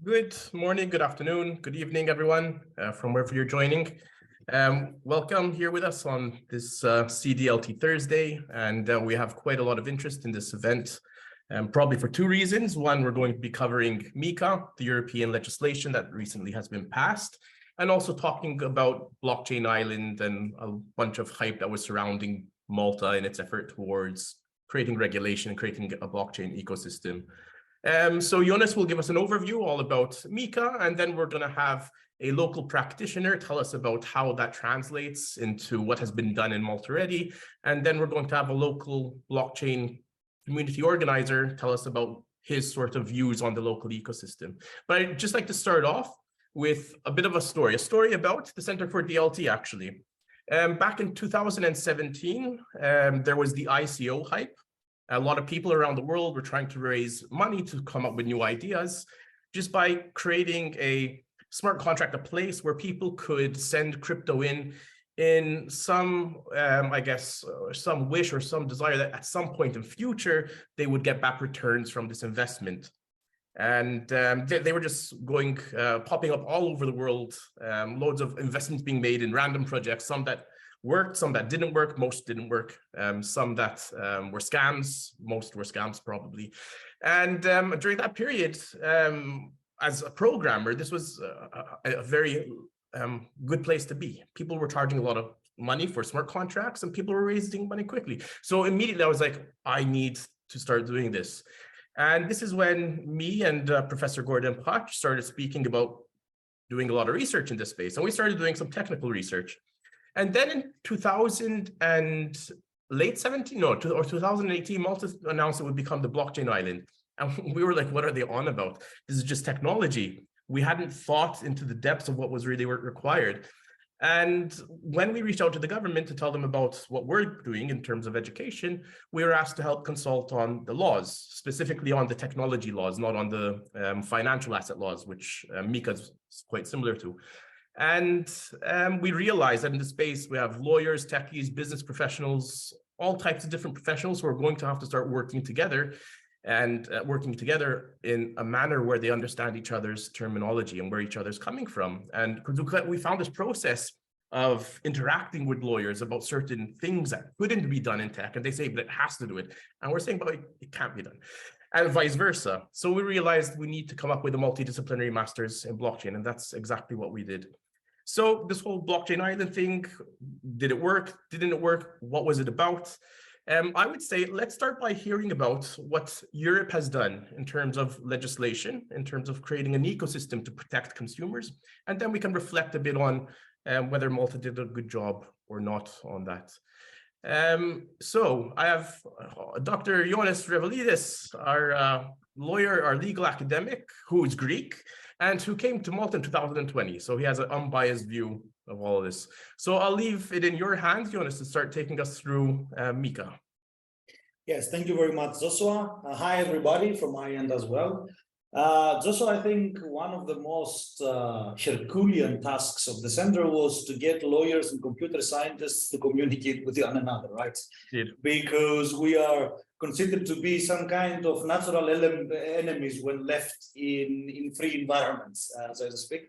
Good morning, good afternoon, good evening, everyone, from wherever you're joining. Welcome here with us on this CDLT Thursday, and we have quite a lot of interest in this event, probably for two reasons. One, we're going to be covering MiCA, the European legislation that recently has been passed, and also talking about Blockchain Island and a bunch of hype that was surrounding Malta in its effort towards creating regulation and creating a blockchain ecosystem. So Jonas will give us an overview all about MiCA, and then we're going to have a local practitioner tell us about how that translates into what has been done in Malta already. And then we're going to have a local blockchain community organizer tell us about his sort of views on the local ecosystem. But I'd just like to start off with a bit of a story about the Center for DLT, actually. Back in 2017, there was the ICO hype. A lot of people around the world were trying to raise money to come up with new ideas just by creating a smart contract, a place where people could send crypto in some, I guess, some wish or some desire that at some point in future, they would get back returns from this investment. And they were just going, popping up all over the world, loads of investments being made in random projects, some that worked, some that didn't work, most didn't work, some that were scams, most were scams probably. And during that period, as a programmer, this was a very good place to be. People were charging a lot of money for smart contracts and people were raising money quickly. So immediately I was like, I need to start doing this. And this is when me and Professor Gordon Potch started speaking about doing a lot of research in this space. And we started doing some technical research. And then in 2000 and late 17, no, or 2018, Malta announced it would become the blockchain island. And we were like, what are they on about? This is just technology. We hadn't thought into the depths of what was really required. And when we reached out to the government to tell them about what we're doing in terms of education, we were asked to help consult on the laws, specifically on the technology laws, not on the financial asset laws, which MiCA is quite similar to. And we realized that in the space, we have lawyers, techies, business professionals, all types of different professionals who are going to have to start working together and working together in a manner where they understand each other's terminology and where each other's coming from. And we found this process of interacting with lawyers about certain things that couldn't be done in tech, and they say, but it has to do it. And we're saying, but it can't be done, and vice versa. So we realized we need to come up with a multidisciplinary master's in blockchain, and that's exactly what we did. So this whole blockchain island thing, did it work? Didn't it work? What was it about? I would say, let's start by hearing about what Europe has done in terms of legislation, in terms of creating an ecosystem to protect consumers. And then we can reflect a bit on whether Malta did a good job or not on that. So I have Dr. Ioannis Revelidis, our lawyer, our legal academic, who is Greek and who came to Malta in 2020. So he has an unbiased view of all of this. So I'll leave it in your hands, Jonas, to start taking us through MiCA. Yes, thank you very much, Joshua. Hi, everybody, from my end as well. Joshua, I think one of the most Herculean tasks of the center was to get lawyers and computer scientists to communicate with one another, right? Indeed. Because we are considered to be some kind of natural enemies when left in free environments, so to speak.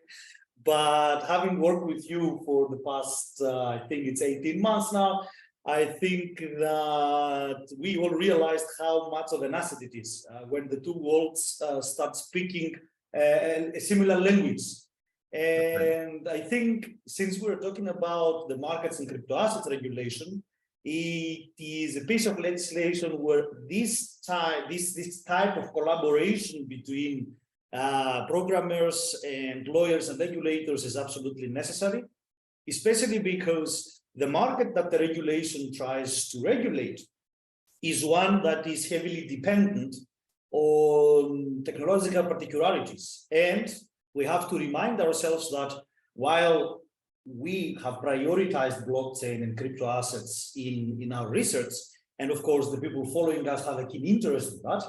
But having worked with you for the past, I think it's 18 months now, I think that we all realized how much of an asset it is when the two worlds start speaking a similar language. And I think since we're talking about the markets and crypto assets regulation, it is a piece of legislation where this type of collaboration between programmers and lawyers and regulators is absolutely necessary, especially because the market that the regulation tries to regulate is one that is heavily dependent on technological particularities. And we have to remind ourselves that while we have prioritized blockchain and crypto assets in our research, and of course the people following us have a keen interest in that,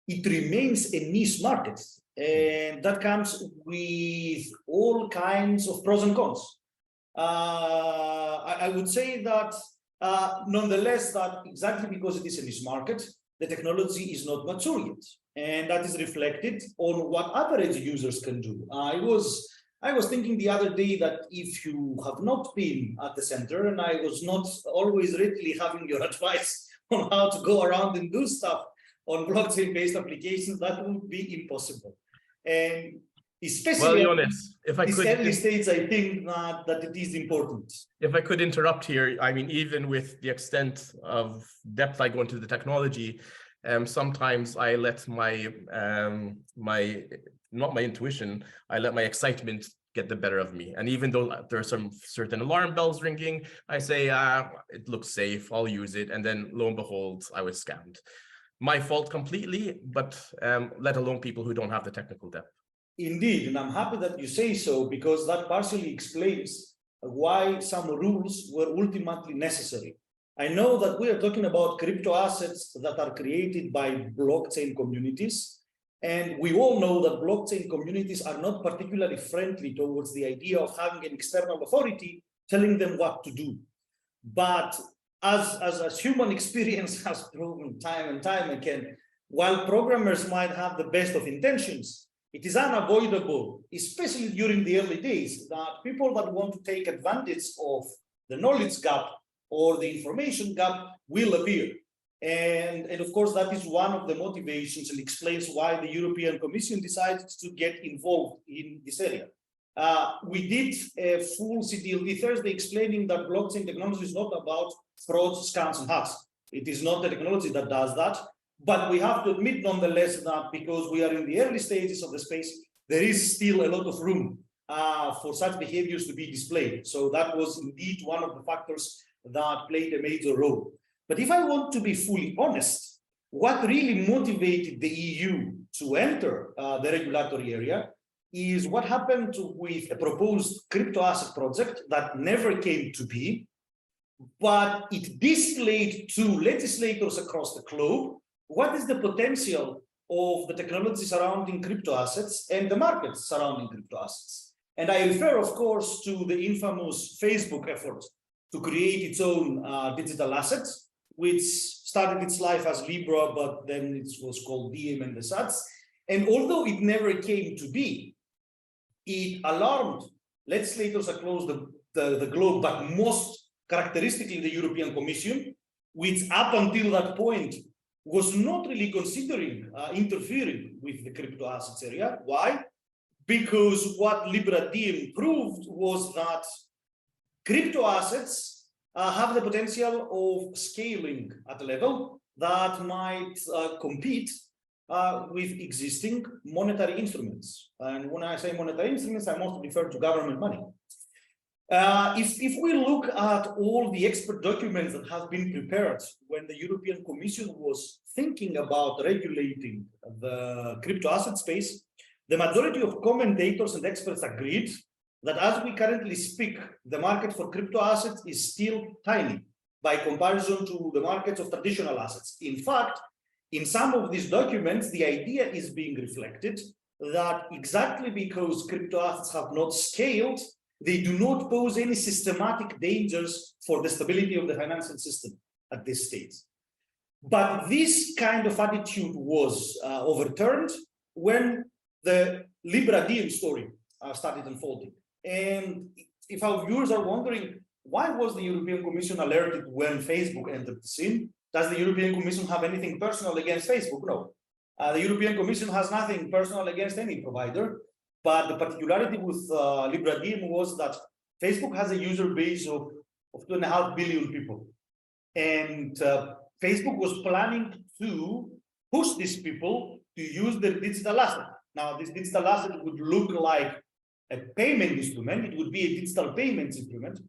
it remains a niche market. And that comes with all kinds of pros and cons. I would say that nonetheless, that exactly because it is a niche market, the technology is not mature yet. And that is reflected on what average users can do. I was thinking the other day that if you have not been at the center, and I was not always readily having your advice on how to go around and do stuff on blockchain-based applications, that would be impossible. And especially well, Jonas, if I could, early stage, I think that it is important. If I could interrupt here, I mean, even with the extent of depth I go into the technology, sometimes I let my not my intuition, I let my excitement get the better of me. And even though there are some certain alarm bells ringing, I say, it looks safe, I'll use it. And then lo and behold, I was scammed. My fault completely, but let alone people who don't have the technical depth. Indeed, and I'm happy that you say so, because that partially explains why some rules were ultimately necessary. I know that we are talking about crypto assets that are created by blockchain communities, and we all know that blockchain communities are not particularly friendly towards the idea of having an external authority telling them what to do. But as human experience has proven time and time again, while programmers might have the best of intentions, it is unavoidable, especially during the early days, that people that want to take advantage of the knowledge gap or the information gap will appear. And of course, that is one of the motivations and explains why the European Commission decided to get involved in this area. We did a full CDLT Thursday explaining that blockchain technology is not about frauds, scams, and hacks. It is not the technology that does that. But we have to admit, nonetheless, that because we are in the early stages of the space, there is still a lot of room for such behaviors to be displayed. So that was indeed one of the factors that played a major role. But if I want to be fully honest, what really motivated the EU to enter the regulatory area is what happened with a proposed crypto asset project that never came to be, but it displayed to legislators across the globe what is the potential of the technology surrounding crypto assets and the markets surrounding crypto assets. And I refer, of course, to the infamous Facebook effort to create its own digital assets, which started its life as Libra, but then it was called Diem and the Sats. And although it never came to be, it alarmed legislators across the globe, but most characteristically the European Commission, which up until that point was not really considering interfering with the crypto assets area. Why? Because what Libra Diem proved was that crypto assets have the potential of scaling at a level that might compete with existing monetary instruments. And when I say monetary instruments, I mostly refer to government money. If we look at all the expert documents that have been prepared when the European Commission was thinking about regulating the crypto asset space, the majority of commentators and experts agreed that as we currently speak, the market for crypto assets is still tiny by comparison to the markets of traditional assets. In fact, in some of these documents, the idea is being reflected that exactly because crypto assets have not scaled, they do not pose any systematic dangers for the stability of the financial system at this stage. But this kind of attitude was overturned when the Libra Diem story started unfolding. And if our viewers are wondering, why was the European Commission alerted when Facebook entered the scene? Does the European Commission have anything personal against Facebook? No. The European Commission has nothing personal against any provider. But the particularity with Libra Diem was that Facebook has a user base of 2.5 billion people. And Facebook was planning to push these people to use their digital asset. Now, this digital asset would look like a payment instrument. It would be a digital payment instrument.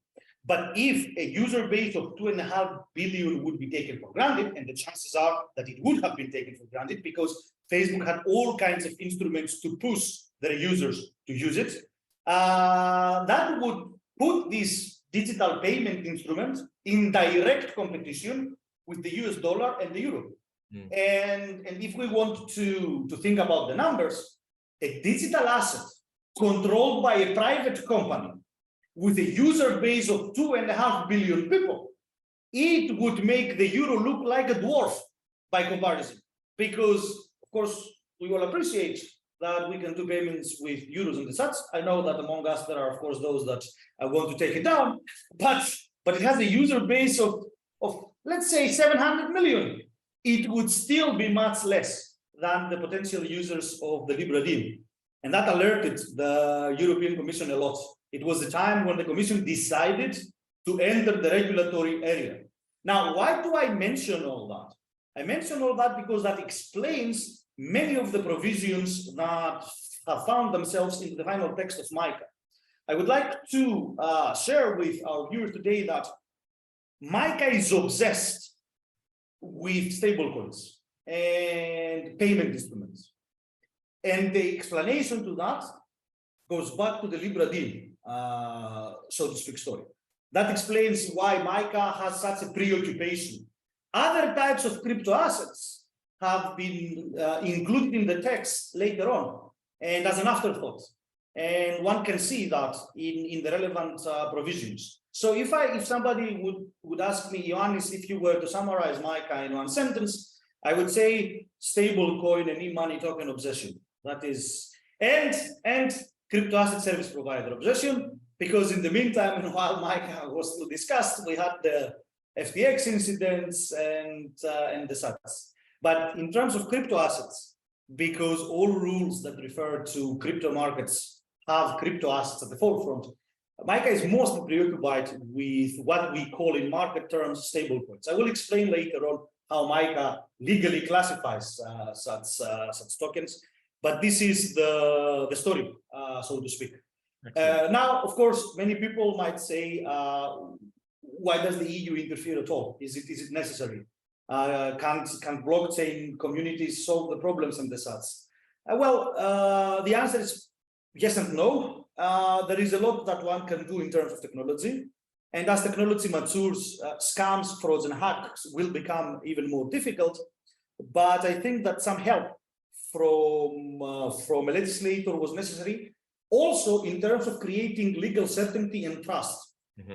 But if a user base of 2.5 billion would be taken for granted, and the chances are that it would have been taken for granted because Facebook had all kinds of instruments to push their users to use it, that would put this digital payment instrument in direct competition with the US dollar and the euro. And if we want to think about the numbers, a digital asset controlled by a private company with a user base of 2.5 billion people, it would make the euro look like a dwarf by comparison, because of course we all appreciate that we can do payments with euros and the such. I know that among us there are of course those that want to take it down, but it has a user base of let's say 700 million. It would still be much less than the potential users of the Libra deal. And that alerted the European Commission a lot. It was the time when the Commission decided to enter the regulatory area. Now, why do I mention all that? I mention all that because that explains many of the provisions that have found themselves in the final text of MiCA. I would like to share with our viewers today that MiCA is obsessed with stablecoins and payment instruments. And the explanation to that goes back to the Libra deal, so to speak, story. That explains why MiCA has such a preoccupation. Other types of crypto assets have been included in the text later on and as an afterthought. And one can see that in the relevant provisions. So if somebody would ask me, Ioannis, if you were to summarize MiCA in one sentence, I would say stablecoin and e-money token obsession. That is, and crypto asset service provider obsession, because in the meantime, and while MiCA was still discussed, we had the FTX incidents and the such. But in terms of crypto assets, because all rules that refer to crypto markets have crypto assets at the forefront, MiCA is mostly preoccupied with what we call in market terms stablecoins. I will explain later on how MiCA legally classifies such tokens, but this is the story, so to speak. Now, of course, many people might say, why does the EU interfere at all? Is it necessary? Can blockchain communities solve the problems and the such? Well, the answer is yes and no. There is a lot that one can do in terms of technology. And as technology matures, scams, frauds, and hacks will become even more difficult. But I think that some help from a legislator was necessary. Also, in terms of creating legal certainty and trust.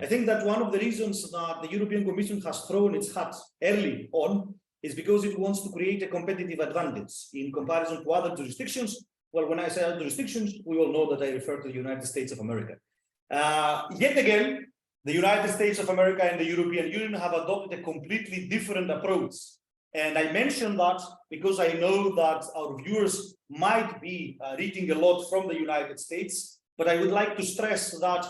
I think that one of the reasons that the European Commission has thrown its hat early on is because it wants to create a competitive advantage in comparison to other jurisdictions. Well, when I say other jurisdictions, we all know that I refer to the United States of America. Yet again, the United States of America and the European Union have adopted a completely different approach. And I mention that because I know that our viewers might be reading a lot from the United States, but I would like to stress that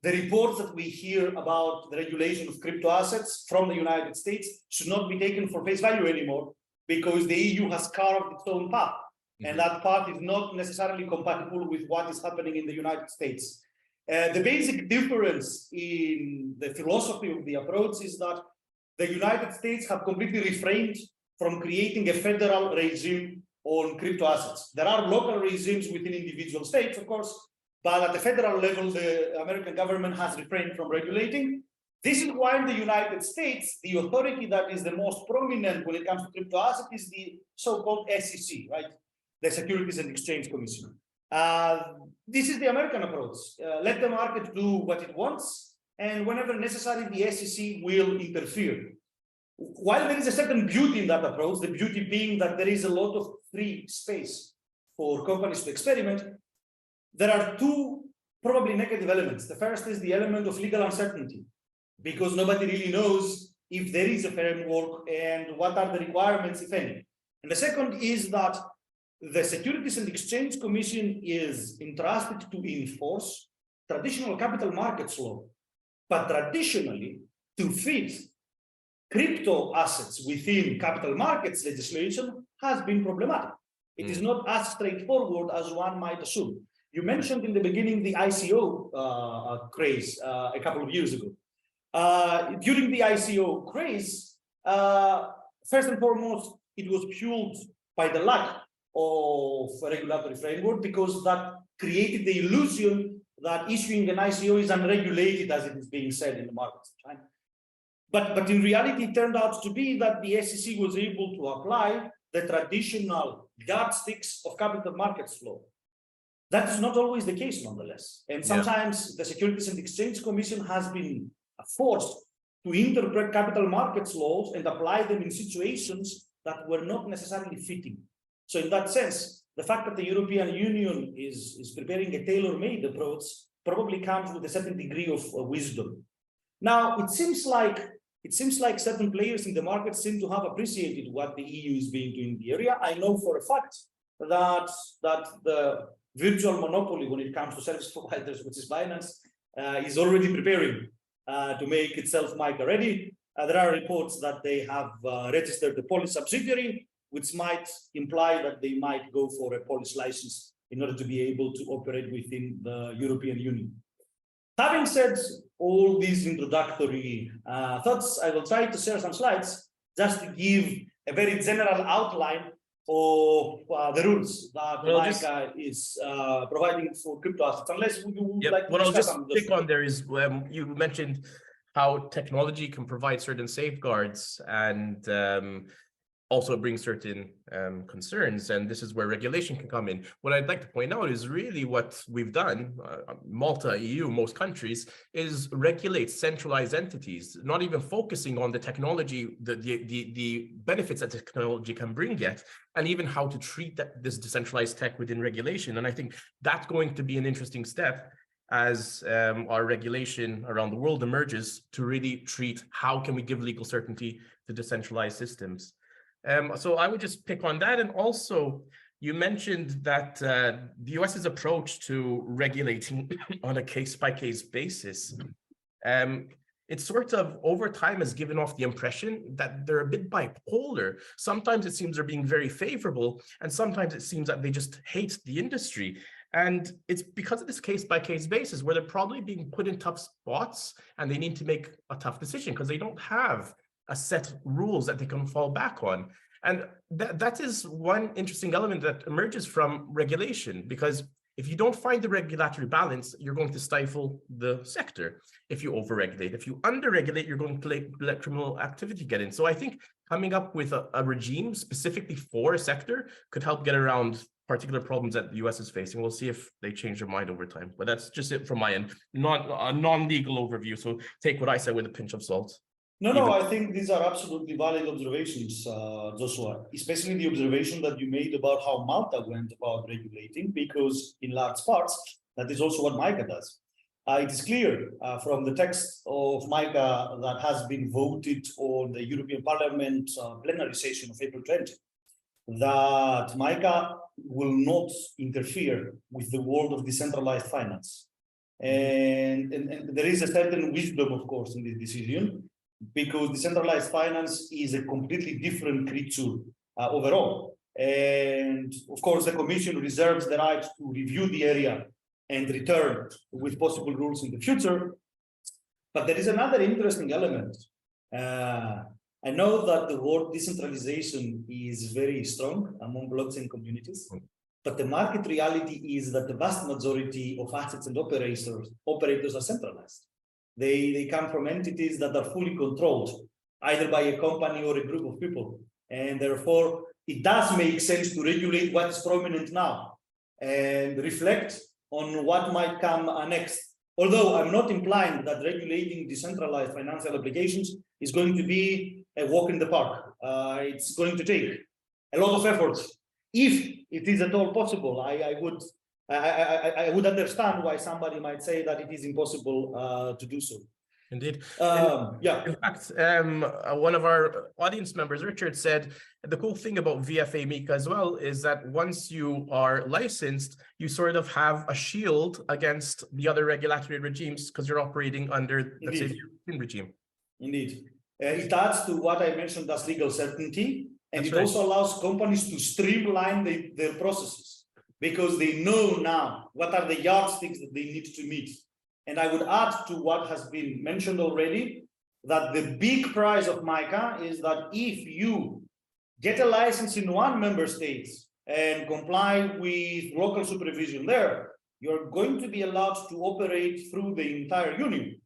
the reports that we hear about the regulation of crypto assets from the United States should not be taken for face value anymore, because the EU has carved its own path. And that path is not necessarily compatible with what is happening in the United States. The basic difference in the philosophy of the approach is that the United States have completely refrained from creating a federal regime on crypto assets. There are local regimes within individual states, of course, but at the federal level, the American government has refrained from regulating. This is why in the United States, the authority that is the most prominent when it comes to crypto assets is the so-called SEC, right? The Securities and Exchange Commission. This is the American approach. Let the market do what it wants, and whenever necessary, the SEC will interfere. While there is a certain beauty in that approach, the beauty being that there is a lot of free space for companies to experiment, there are two probably negative elements. The first is the element of legal uncertainty, because nobody really knows if there is a framework and what are the requirements, if any. And the second is that the Securities and Exchange Commission is entrusted to enforce traditional capital markets law, but traditionally to fit crypto assets within capital markets legislation has been problematic. It is not as straightforward as one might assume. You mentioned in the beginning the ICO craze a couple of years ago. During the ICO craze, first and foremost, it was fueled by the lack of a regulatory framework, because that created the illusion that issuing an ICO is unregulated, as it is being said in the markets. Right? But in reality, it turned out to be that the SEC was able to apply the traditional yardsticks of capital markets law. That is not always the case, nonetheless. And sometimes the Securities and Exchange Commission has been forced to interpret capital markets laws and apply them in situations that were not necessarily fitting. So in that sense, the fact that the European Union is preparing a tailor-made approach probably comes with a certain degree of wisdom. Now, it seems like certain players in the market seem to have appreciated what the EU is being doing in the area. I know for a fact that the virtual monopoly when it comes to service providers, which is Binance, is already preparing to make itself MiCA ready. There are reports that they have registered a Polish subsidiary, which might imply that they might go for a Polish license in order to be able to operate within the European Union. Having said all these introductory thoughts, I will try to share some slides just to give a very general outline of the rules that MiCA is providing for crypto assets. Unless you would like to what I'll discuss just pick on there is you mentioned how technology can provide certain safeguards and also brings certain concerns, and this is where regulation can come in. What I'd like to point out is really what we've done, Malta, EU, most countries, is regulate centralized entities, not even focusing on the technology, the benefits that technology can bring yet, and even how to treat this decentralized tech within regulation. And I think that's going to be an interesting step as our regulation around the world emerges to really treat how can we give legal certainty to decentralized systems. So I would just pick on that. And also, you mentioned that the US's approach to regulating on a case-by-case basis, it sort of over time has given off the impression that they're a bit bipolar. Sometimes it seems they're being very favorable, and sometimes it seems that they just hate the industry. And it's because of this case-by-case basis where they're probably being put in tough spots and they need to make a tough decision because they don't have a set of rules that they can fall back on. And that is one interesting element that emerges from regulation, because if you don't find the regulatory balance, you're going to stifle the sector. If you overregulate, if you underregulate, you're going to let criminal activity get in. So I think coming up with a regime specifically for a sector could help get around particular problems that the US is facing. We'll see if they change their mind over time. But that's just it from my end, not a non-legal overview. So take what I said with a pinch of salt. No, I think these are absolutely valid observations, Joshua, especially the observation that you made about how Malta went about regulating, because in large parts, that is also what MiCA does. It is clear from the text of MiCA that has been voted on the European Parliament plenary session of April 20, that MiCA will not interfere with the world of decentralized finance. And there is a certain wisdom, of course, in this decision, because decentralized finance is a completely different creature overall. And of course, the Commission reserves the right to review the area and return with possible rules in the future. But there is another interesting element. I know that the word decentralization is very strong among blockchain communities, but the market reality is that the vast majority of assets and operators are centralized. They come from entities that are fully controlled, either by a company or a group of people. And therefore, it does make sense to regulate what is prominent now and reflect on what might come next. Although I'm not implying that regulating decentralized financial applications is going to be a walk in the park. It's going to take a lot of effort. If it is at all possible, I would understand why somebody might say that it is impossible to do so. Indeed. Yeah. In fact, one of our audience members, Richard, said the cool thing about VFA MiCA as well is that once you are licensed, you sort of have a shield against the other regulatory regimes because you're operating under, let's say, the European regime. Indeed. It adds to what I mentioned as legal certainty, and That's it right. also allows companies to streamline their processes because they know now what are the yardsticks that they need to meet. And I would add to what has been mentioned already, that the big prize of MiCA is that if you get a license in one member state and comply with local supervision there, you're going to be allowed to operate through the entire union,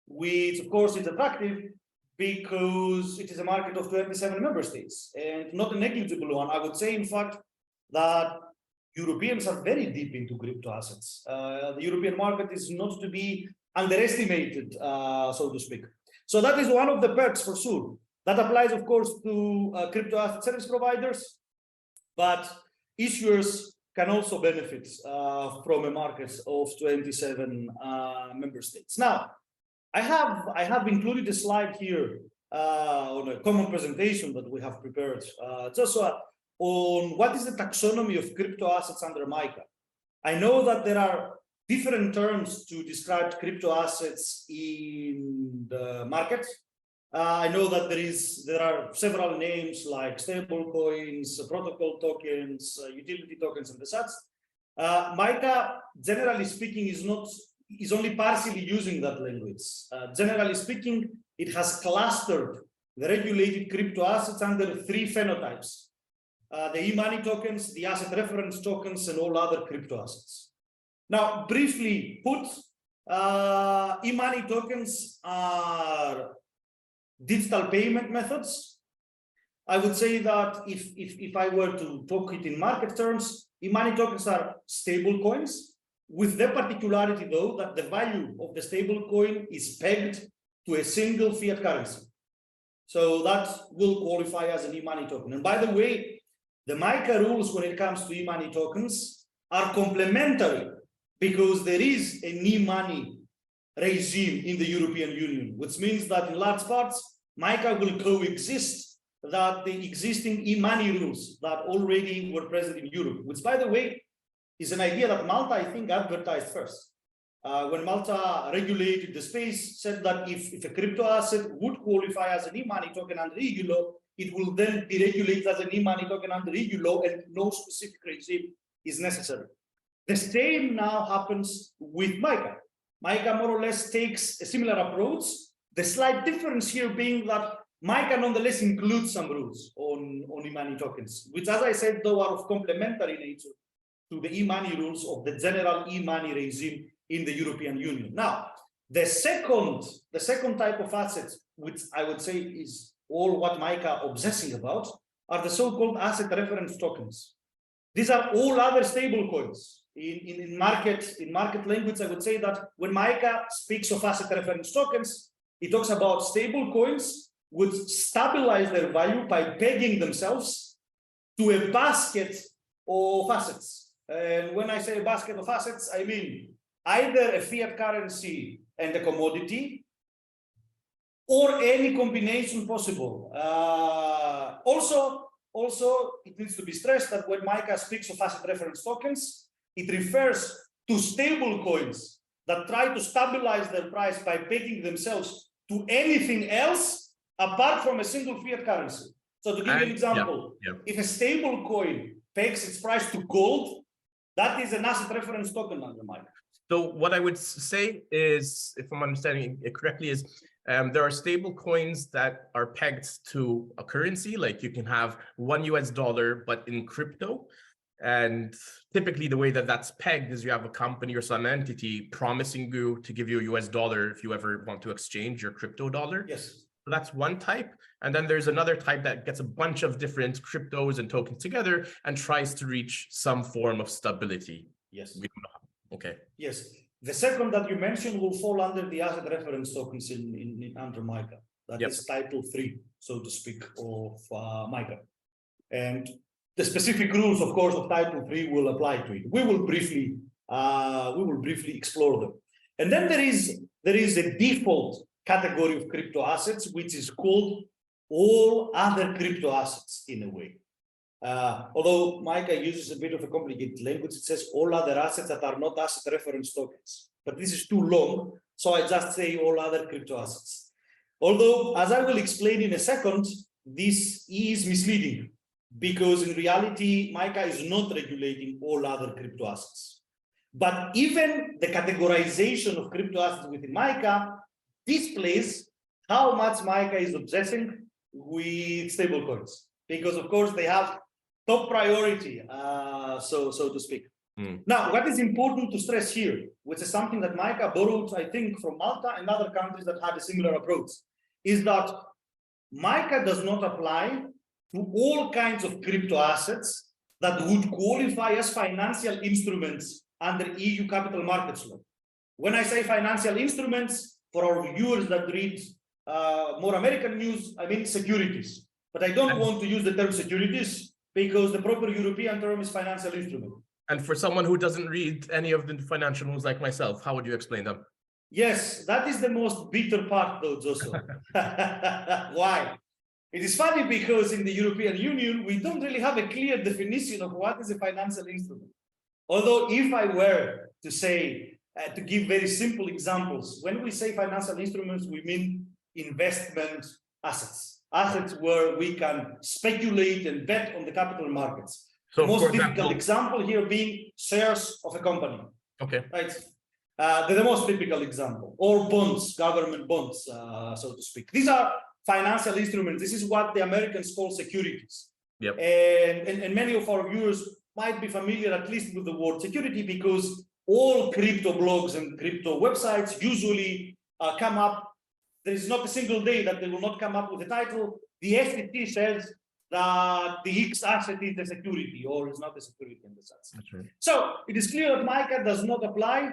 which of course is attractive because it is a market of 27 member states and not a negligible one. I would say, in fact, that Europeans are very deep into crypto assets. The European market is not to be underestimated, so to speak. So that is one of the perks for sure. That applies, of course, to crypto asset service providers, but issuers can also benefit from a market of 27 member states. Now, I have included a slide here on a common presentation that we have prepared. It's also on what is the taxonomy of crypto assets under MiCA. I know that there are different terms to describe crypto assets in the market. I know that there are several names like stable coins, protocol tokens, utility tokens, and the such. MiCA, generally speaking, is only partially using that language. Generally speaking, it has clustered the regulated crypto assets under 3 phenotypes: the e-money tokens, the asset reference tokens, and all other crypto assets. Now, briefly put, e-money tokens are digital payment methods. I would say that if I were to talk it in market terms, e-money tokens are stable coins, with the particularity though that the value of the stable coin is pegged to a single fiat currency. So that will qualify as an e-money token. And by the way, the MiCA rules when it comes to e-money tokens are complementary, because there is an e-money regime in the European Union, which means that in large parts, MiCA will coexist that the existing e-money rules that already were present in Europe, which, by the way, is an idea that Malta, I think, advertised first. When Malta regulated the space, said that if a crypto asset would qualify as an e-money token under EU law, it will then be regulated as an e-money token under EU law, and no specific regime is necessary. The same now happens with MiCA. MiCA more or less takes a similar approach. The slight difference here being that MiCA nonetheless includes some rules on e-money tokens, which, as I said, though, are of complementary nature to the e-money rules of the general e-money regime in the European Union. Now, the second type of assets, which I would say is all what MiCA obsessing about, are the so-called asset reference tokens. These are all other stable coins. In market language, I would say that when MiCA speaks of asset reference tokens, it talks about stable coins which stabilize their value by pegging themselves to a basket of assets. And when I say a basket of assets, I mean either a fiat currency and a commodity, or any combination possible. Also, it needs to be stressed that when MiCA speaks of asset reference tokens, it refers to stable coins that try to stabilize their price by pegging themselves to anything else apart from a single fiat currency. So to give you an example, if a stable coin pegs its price to gold, that is an asset reference token under MiCA. So what I would say is, if I'm understanding it correctly, is there are stable coins that are pegged to a currency, like you can have $1 US, but in crypto. And typically the way that that's pegged is you have a company or some entity promising you to give you a US dollar if you ever want to exchange your crypto dollar. Yes. So that's one type. And then there's another type that gets a bunch of different cryptos and tokens together and tries to reach some form of stability. Yes. We don't know. Okay. Yes. The second that you mentioned will fall under the asset reference tokens under MiCA. That is Title 3, so to speak, of MiCA. And the specific rules, of course, of Title 3 will apply to it. We will briefly explore them. And then there is a default category of crypto assets, which is called all other crypto assets in a way. Although MiCA uses a bit of a complicated language, it says all other assets that are not asset reference tokens. But this is too long, so I just say all other crypto assets. Although, as I will explain in a second, this is misleading, because in reality, MiCA is not regulating all other crypto assets. But even the categorization of crypto assets within MiCA displays how much MiCA is obsessing with stablecoins, because of course they have top priority, so to speak. Now, what is important to stress here, which is something that MiCA borrowed, I think, from Malta and other countries that had a similar approach, is that MiCA does not apply to all kinds of crypto assets that would qualify as financial instruments under EU capital markets law. When I say financial instruments, for our viewers that read more American news, I mean securities. But I don't want to use the term securities because the proper European term is financial instrument. And for someone who doesn't read any of the financial news like myself, how would you explain them? Yes, that is the most bitter part though, Joseph. Why? It is funny because in the European Union, we don't really have a clear definition of what is a financial instrument. Although if I were to say, to give very simple examples, when we say financial instruments, we mean investment assets. Assets where we can speculate and bet on the capital markets. So the most difficult example here being shares of a company. Okay. Right. The most typical example, or bonds, government bonds, so to speak. These are financial instruments. This is what the Americans call securities. Yep. And many of our viewers might be familiar at least with the word security because all crypto blogs and crypto websites usually come up. There is not a single day that they will not come up with a title. The SEC says that the X asset is a security or is not a security in the sense. That's right. So it is clear that MiCA does not apply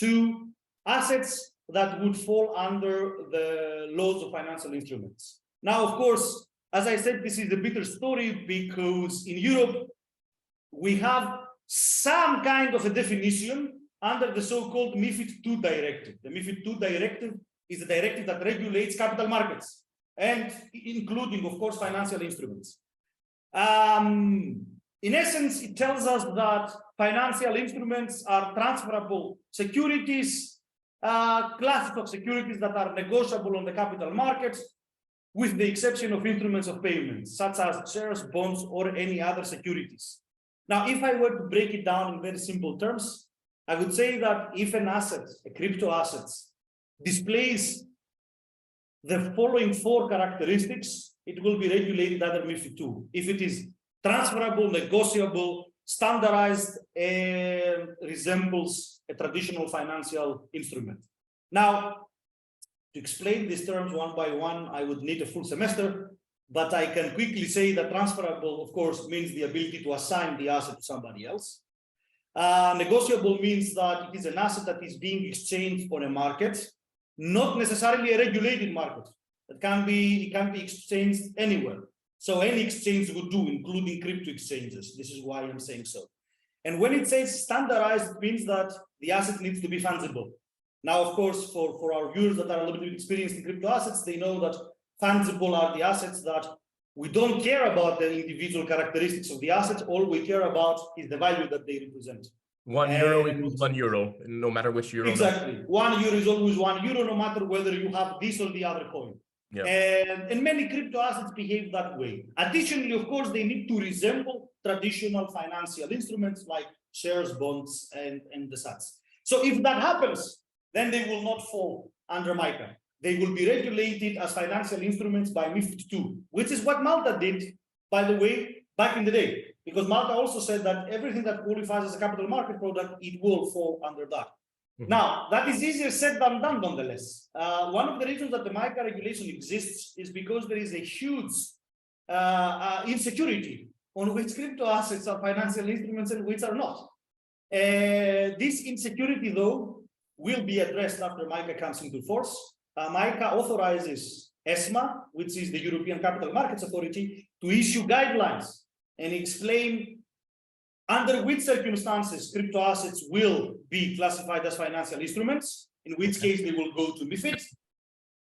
to assets that would fall under the laws of financial instruments. Now, of course, as I said, this is a bitter story because in Europe, we have some kind of a definition under the so-called MiFID II directive. The MiFID II directive is a directive that regulates capital markets and including, of course, financial instruments. In essence, it tells us that financial instruments are transferable securities, classes of securities that are negotiable on the capital markets, with the exception of instruments of payment, such as shares, bonds, or any other securities. Now, if I were to break it down in very simple terms, I would say that if an asset, a crypto asset, displays the following four characteristics, it will be regulated under MiFID II. If it is transferable, negotiable, standardized, and resembles a traditional financial instrument. Now, to explain these terms one by one, I would need a full semester, but I can quickly say that transferable, of course, means the ability to assign the asset to somebody else. Negotiable means that it is an asset that is being exchanged on a market, not necessarily a regulated market. It can be exchanged anywhere. So any exchange would do, including crypto exchanges. This is why I'm saying so. And when it says standardized, it means that the asset needs to be fungible. Now, of course, for our viewers that are a little bit experienced in crypto assets, they know that fungible are the assets that we don't care about the individual characteristics of the assets. All we care about is the value that they represent. €1 equals €1, no matter which euro. Exactly. €1 is always €1, no matter whether you have this or the other coin. Yeah. And many crypto assets behave that way. Additionally, of course, they need to resemble traditional financial instruments like shares, bonds, and the such. So if that happens, then they will not fall under MiCA. They will be regulated as financial instruments by MiFID II, which is what Malta did, by the way, back in the day. Because Malta also said that everything that qualifies as a capital market product, it will fall under that. Mm-hmm. Now, that is easier said than done, nonetheless. One of the reasons that the MiCA regulation exists is because there is a huge insecurity on which crypto assets are financial instruments and which are not. This insecurity, though, will be addressed after MiCA comes into force. MiCA authorizes ESMA, which is the European Capital Markets Authority, to issue guidelines and explain under which circumstances crypto assets will be classified as financial instruments, in which case they will go to MiFID,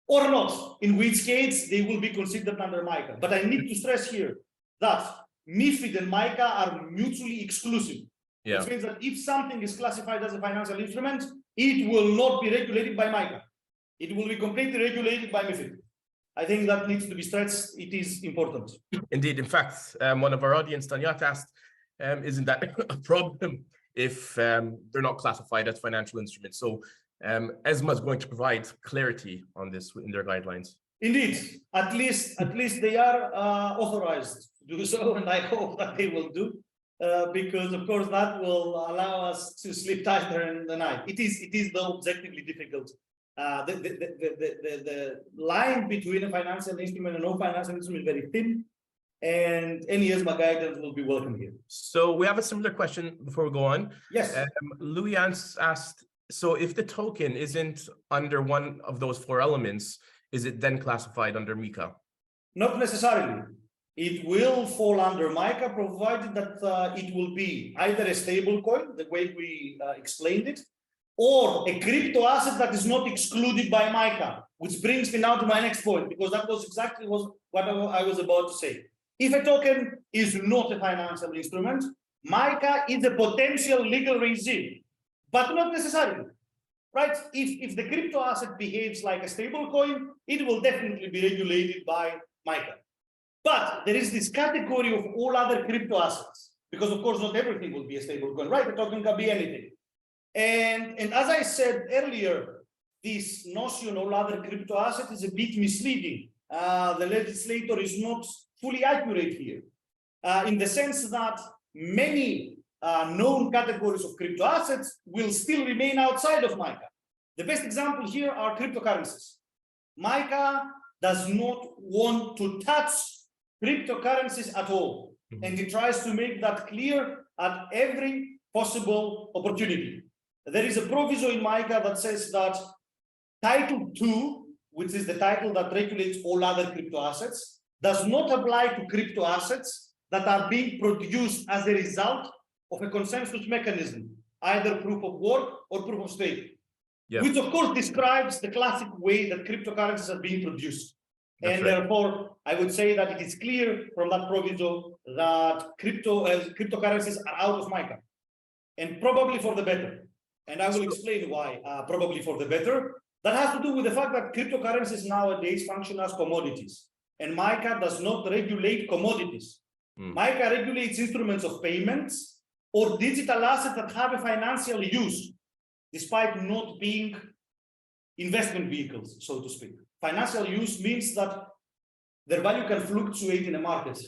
or not, in which case they will be considered under MiCA. But I need to stress here that MiFID and MiCA are mutually exclusive. Yeah. Which means that if something is classified as a financial instrument, it will not be regulated by MiCA. It will be completely regulated by MiFID. I think that needs to be stressed. It is important. Indeed. In fact, one of our audience, Tanyat, asked, isn't that a problem if they're not classified as financial instruments? So ESMA is going to provide clarity on this in their guidelines. Indeed, at least they are authorized to do so, and I hope that they will do, because of course that will allow us to sleep tighter in the night. It is though objectively difficult. The line between a financial instrument and no financial instrument is very thin. And any ESMA guidance will be welcome here. So we have a similar question before we go on. Yes. Louis asked, so if the token isn't under one of those four elements, is it then classified under MiCA? Not necessarily. It will fall under MiCA, provided that it will be either a stable coin, the way we explained it, or a crypto asset that is not excluded by MiCA, which brings me now to my next point, because that was exactly what I was about to say. If a token is not a financial instrument, MiCA is a potential legal regime, but not necessarily, right? If the crypto asset behaves like a stable coin, it will definitely be regulated by MiCA. But there is this category of all other crypto assets, because of course not everything will be a stable coin, right? A token can be anything. And as I said earlier, this notion of other crypto asset is a bit misleading. The legislator is not fully accurate here, in the sense that many known categories of crypto assets will still remain outside of MiCA. The best example here are cryptocurrencies. MiCA does not want to touch cryptocurrencies at all. And it tries to make that clear at every possible opportunity. There is a proviso in MiCA that says that Title 2, which is the title that regulates all other crypto assets, does not apply to crypto assets that are being produced as a result of a consensus mechanism, either proof of work or proof of stake, which of course describes the classic way that cryptocurrencies are being produced. That's and right. Therefore, I would say that it is clear from that proviso that cryptocurrencies are out of MiCA, and probably for the better. And I will explain why, probably for the better. That has to do with the fact that cryptocurrencies nowadays function as commodities, and MiCA does not regulate commodities. MiCA regulates instruments of payments or digital assets that have a financial use, despite not being investment vehicles, so to speak. Financial use means that their value can fluctuate in a market,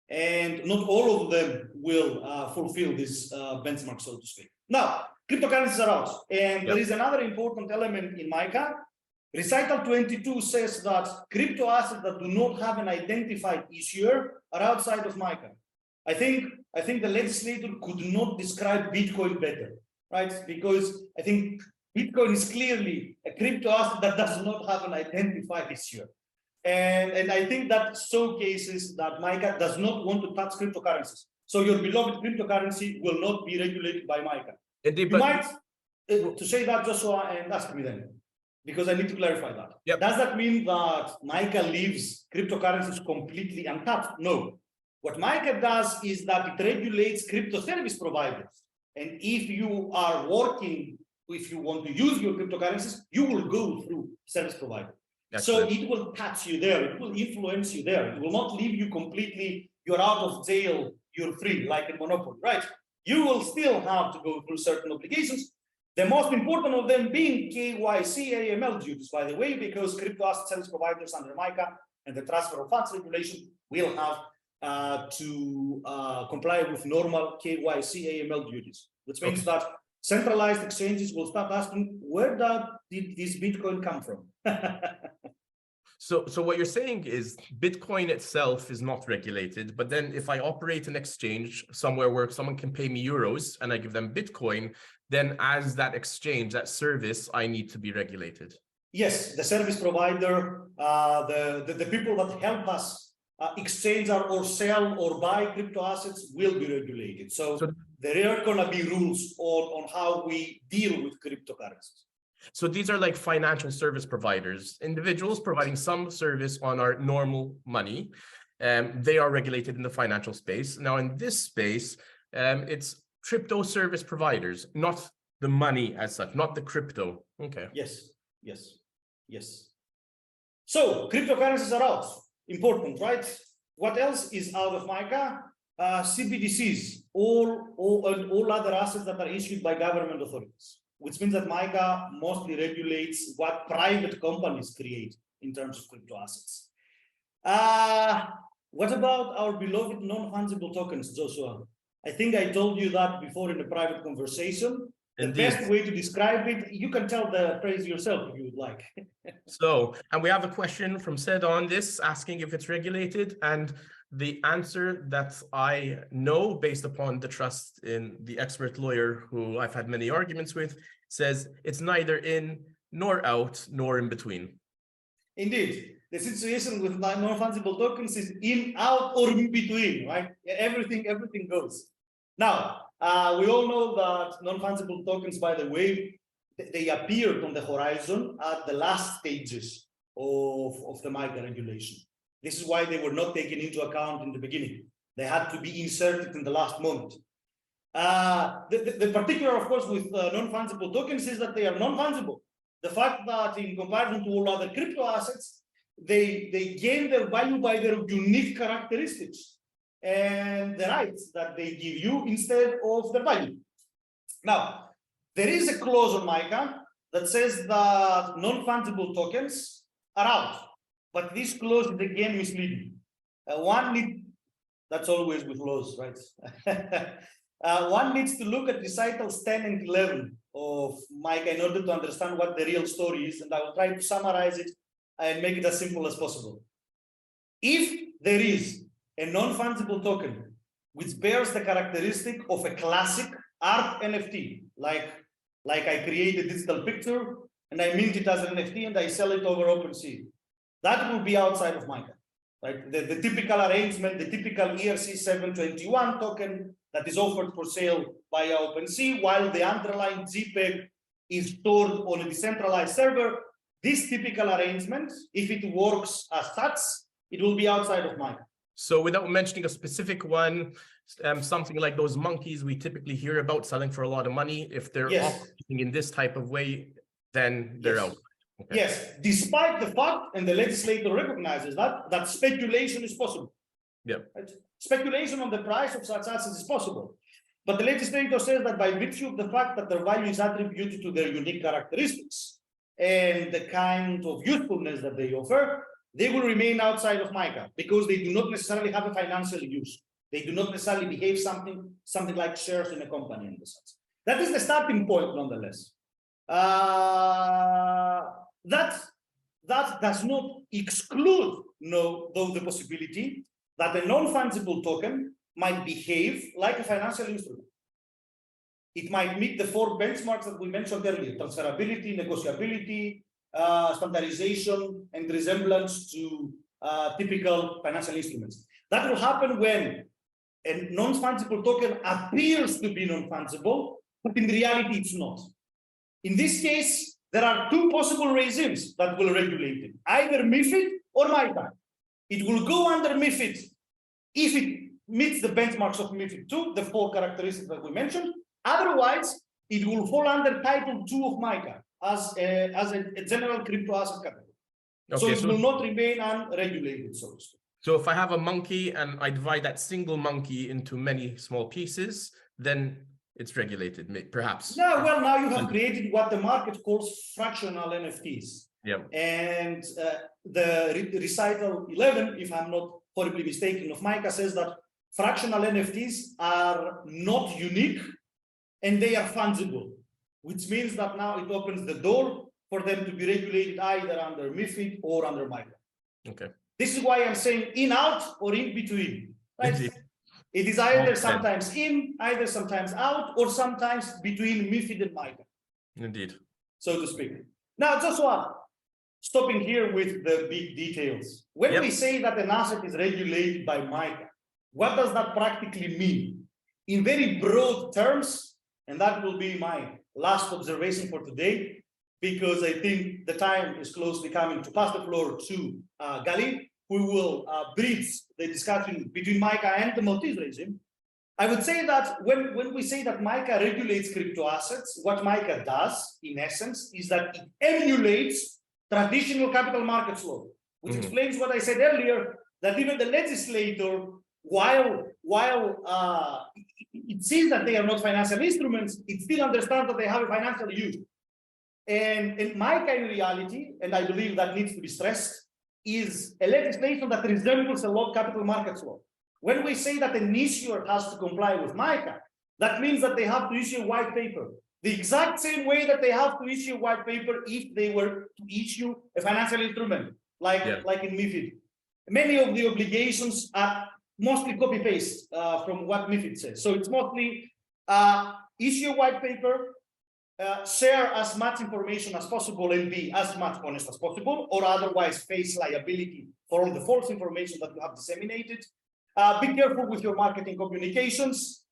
and not all of them will fulfill this benchmark, so to speak. Now, cryptocurrencies are out, and there is another important element in MiCA. Recital 22 says that crypto assets that do not have an identified issuer are outside of MiCA. I think the legislator could not describe Bitcoin better, right? Because I think Bitcoin is clearly a crypto asset that does not have an identified issuer. And I think that showcases that MiCA does not want to touch cryptocurrencies. So your beloved cryptocurrency will not be regulated by MiCA. Indeed, you might to say that, Joshua, and ask me then, because I need to clarify that. Does that mean that MiCA leaves cryptocurrencies completely untouched? No. What MiCA does is that it regulates crypto service providers. And if you are working, if you want to use your cryptocurrencies, you will go through service provider. Excellent. So it will touch you there. It will influence you there. It will not leave you completely, you're out of jail, you're free, like in Monopoly, right? You will still have to go through certain obligations. The most important of them being KYC AML duties, by the way, because crypto asset service providers under MiCA and the transfer of funds regulation will have to comply with normal KYC AML duties, which means that centralized exchanges will start asking, where did this Bitcoin come from? So what you're saying is Bitcoin itself is not regulated, but then if I operate an exchange somewhere where someone can pay me euros and I give them Bitcoin, then as that exchange, that service, I need to be regulated. Yes, the service provider, the people that help us exchange or sell or buy crypto assets will be regulated. So there are going to be rules on how we deal with cryptocurrencies. So these are like financial service providers, individuals providing some service on our normal money. They are regulated in the financial space. Now in this space, it's crypto service providers, not the money as such, not the crypto. Okay. Yes. So cryptocurrencies are out. Important, right? What else is out of MiCA? CBDCs, all other assets that are issued by government authorities, which means that MiCA mostly regulates what private companies create in terms of crypto assets. What about our beloved non-fungible tokens, Joshua? I think I told you that before in a private conversation. The best way to describe it, you can tell the phrase yourself if you would like. And we have a question from Sed on this, asking if it's regulated. And the answer that I know, based upon the trust in the expert lawyer who I've had many arguments with, says it's neither in nor out nor in between. Indeed, the situation with non-fungible tokens is in, out, or in between, right? Everything goes. Now, we all know that non-fungible tokens, by the way, they appeared on the horizon at the last stages of the MiCA regulation. This is why they were not taken into account in the beginning. They had to be inserted in the last moment. The particular, of course, with non-fungible tokens is that they are non-fungible. The fact that in comparison to all other crypto assets, they gain their value by their unique characteristics and the rights that they give you instead of their value. Now, there is a clause on MiCA that says that non-fungible tokens are out, but this clause is again misleading. That's always with laws, right? One needs to look at recitals 10 and 11 of MiCA in order to understand what the real story is, and I will try to summarize it and make it as simple as possible. If there is a non-fungible token which bears the characteristic of a classic art NFT, like I create a digital picture and I mint it as an NFT and I sell it over OpenSea, that will be outside of MiCA. Right? The typical arrangement, the typical ERC 721 token that is offered for sale via OpenSea, while the underlying JPEG is stored on a decentralized server. This typical arrangement, if it works as such, it will be outside of MiCA. So without mentioning a specific one, something like those monkeys we typically hear about selling for a lot of money, if they're operating in this type of way, then they're out. Okay. Yes, despite the fact, and the legislator recognizes that speculation is possible. Yeah. Right? Speculation on the price of such assets is possible. But the legislator says that by virtue of the fact that their value is attributed to their unique characteristics and the kind of usefulness that they offer, they will remain outside of MiCA because they do not necessarily have a financial use. They do not necessarily behave something like shares in a company in the sense. That is the starting point, nonetheless. That does not exclude though the possibility that a non-fungible token might behave like a financial instrument. It might meet the 4 benchmarks that we mentioned earlier: transferability, negotiability, standardization, and resemblance to typical financial instruments. That will happen when a non-fungible token appears to be non-fungible, but in reality it's not. In this case, there are 2 possible regimes that will regulate it, either MiFID or MiCA. It will go under MiFID if it meets the benchmarks of MiFID 2, the 4 characteristics that we mentioned. Otherwise, it will fall under Title 2 of MiCA as a general crypto asset category. Okay, so it will not remain unregulated, so to speak. So if I have a monkey and I divide that single monkey into many small pieces, then it's regulated, perhaps. No, well, now you have created what the market calls fractional NFTs. Yeah. And the recital 11, if I'm not horribly mistaken, of MiCA says that fractional NFTs are not unique and they are fungible, which means that now it opens the door for them to be regulated either under MiFID or under MiCA. Okay. This is why I'm saying in, out, or in between. Right? It is either sometimes in, either sometimes out, or sometimes between MiFID and MiCA. Indeed. So to speak. Now, Joshua, stopping here with the big details. When we say that an asset is regulated by MiCA, what does that practically mean? In very broad terms, and that will be my last observation for today, because I think the time is closely coming to pass the floor to Gali, who will bridge the discussion between MiCA and the Maltese regime. I would say that when we say that MiCA regulates crypto assets, what MiCA does, in essence, is that it emulates traditional capital markets law, which explains what I said earlier, that even the legislator, while it sees that they are not financial instruments, it still understands that they have a financial use. And MiCA in reality, and I believe that needs to be stressed, is a legislation that resembles a lot capital markets law. When we say that an issuer has to comply with MiCA, that means that they have to issue a white paper, the exact same way that they have to issue a white paper if they were to issue a financial instrument, like in MiFID. Many of the obligations are mostly copy-paste from what MiFID says. So it's mostly issue a white paper, share as much information as possible and be as much honest as possible, or otherwise face liability for all the false information that you have disseminated. Be careful with your marketing communications.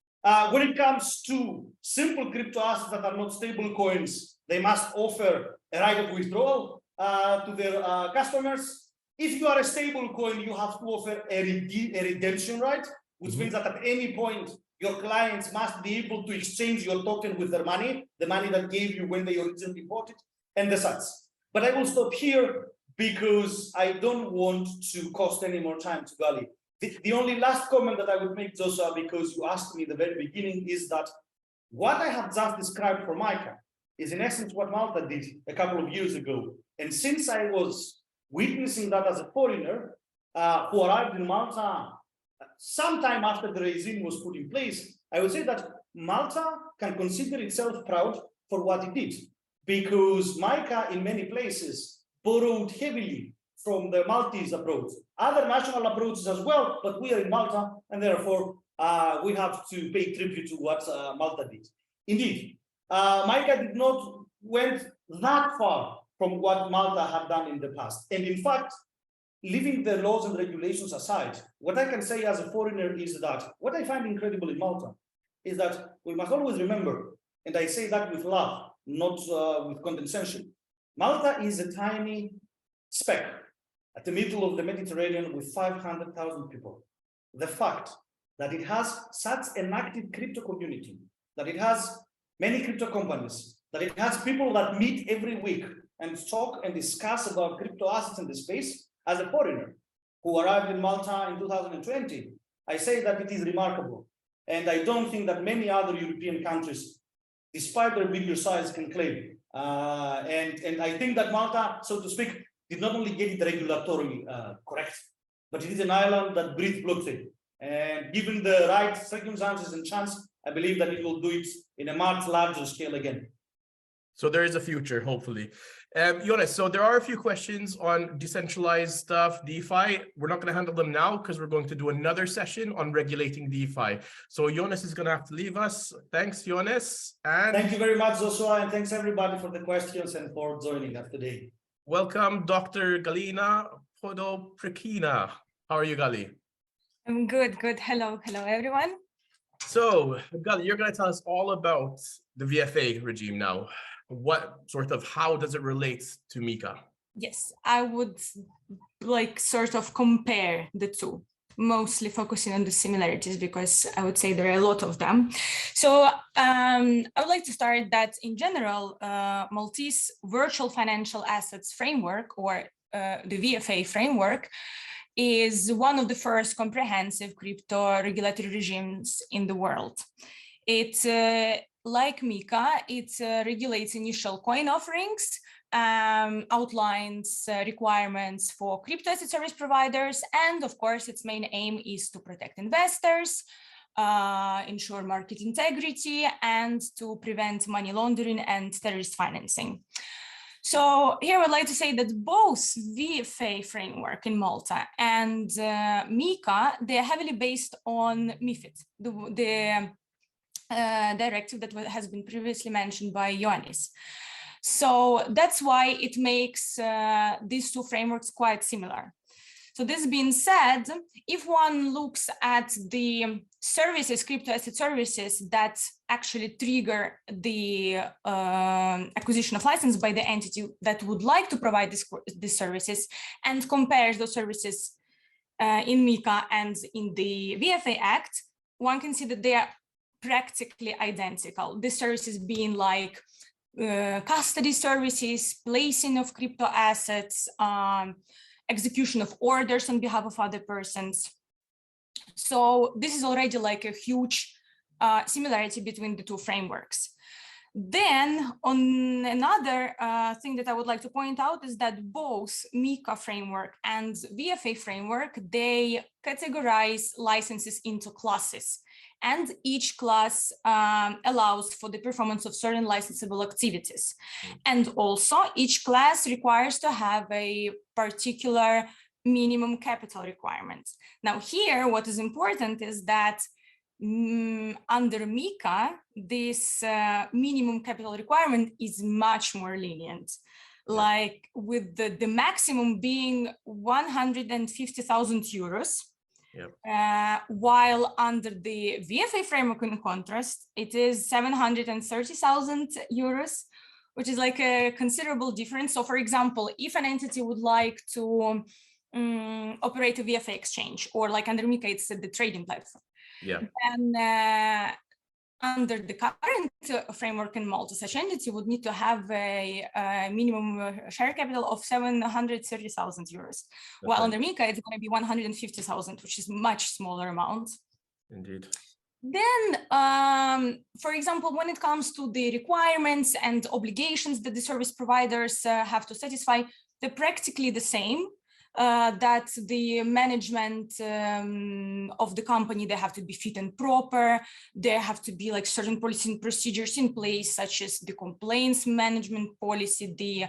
When it comes to simple crypto assets that are not stable coins, they must offer a right of withdrawal to their customers. If you are a stable coin, you have to offer a redemption right, which means that at any point, your clients must be able to exchange your token with their money, the money that gave you when they originally bought it, and the such. But I will stop here because I don't want to cost any more time to Gali. The only last comment that I would make, Joshua, because you asked me at the very beginning, is that what I have just described for MiCA is in essence what Malta did a couple of years ago. And since I was witnessing that as a foreigner who arrived in Malta sometime after the regime was put in place, I would say that Malta can consider itself proud for what it did, because MiCA in many places borrowed heavily from the Maltese approach, other national approaches as well, but we are in Malta, and therefore we have to pay tribute to what Malta did. Indeed, MiCA did not went that far from what Malta had done in the past. And in fact, leaving the laws and regulations aside, what I can say as a foreigner is that what I find incredible in Malta is that we must always remember, and I say that with love, not with condescension, Malta is a tiny speck at the middle of the Mediterranean with 500,000 people. The fact that it has such an active crypto community, that it has many crypto companies, that it has people that meet every week and talk and discuss about crypto assets in the space, as a foreigner who arrived in Malta in 2020, I say that it is remarkable. And I don't think that many other European countries, despite their bigger size, can claim. And I think that Malta, so to speak, did not only get it regulatory correct, but it is an island that breathes blockchain. And given the right circumstances and chance, I believe that it will do it in a much larger scale again. So there is a future, hopefully. Jonas, so there are a few questions on decentralized stuff, DeFi. We're not going to handle them now because we're going to do another session on regulating DeFi. So Jonas is going to have to leave us. Thanks, Jonas. And thank you very much, Joshua, and thanks everybody for the questions and for joining us today. Welcome, Dr. Galina Podoprekina. How are you, Gali? I'm good. Hello, everyone. So, Gali, you're going to tell us all about the VFA regime now. How does it relate to MiCA? Yes, I would sort of compare the two, mostly focusing on the similarities because I would say there are a lot of them. So I would like to start that in general, Maltese Virtual Financial Assets Framework, or the VFA framework, is one of the first comprehensive crypto regulatory regimes in the world. It like MiCA, it regulates initial coin offerings, outlines requirements for crypto asset service providers, and of course, its main aim is to protect investors, ensure market integrity, and to prevent money laundering and terrorist financing. So here I'd like to say that both VFA framework in Malta and MiCA, they're heavily based on MiFID, the directive that has been previously mentioned by Ioannis. So that's why it makes these two frameworks quite similar. So this being said, if one looks at the services, crypto asset services that actually trigger the acquisition of license by the entity that would like to provide these services, and compares those services in MiCA and in the VFA Act, one can see that they are practically identical. These services being like custody services, placing of crypto assets, execution of orders on behalf of other persons. So this is already like a huge similarity between the two frameworks. Then on another thing that I would like to point out is that both MiCA framework and VFA framework, they categorize licenses into classes, and each class allows for the performance of certain licensable activities. And also each class requires to have a particular minimum capital requirements. Now here, what is important is that under MiCA, this minimum capital requirement is much more lenient, like with the maximum being 150,000 euros. While under the VFA framework, in contrast, it is 730,000 euros, which is like a considerable difference. So, for example, if an entity would like to operate a VFA exchange, or like under MiCA, it's the trading platform. And under the current framework in Malta, such entity would need to have a minimum share capital of 730,000 euros. While under MiCA, it's going to be 150,000, which is much smaller amount. Indeed. Then, for example, when it comes to the requirements and obligations that the service providers have to satisfy, they're practically the same. That the management of the company, they have to be fit and proper. There have to be like certain policies and procedures in place, such as the complaints management policy, the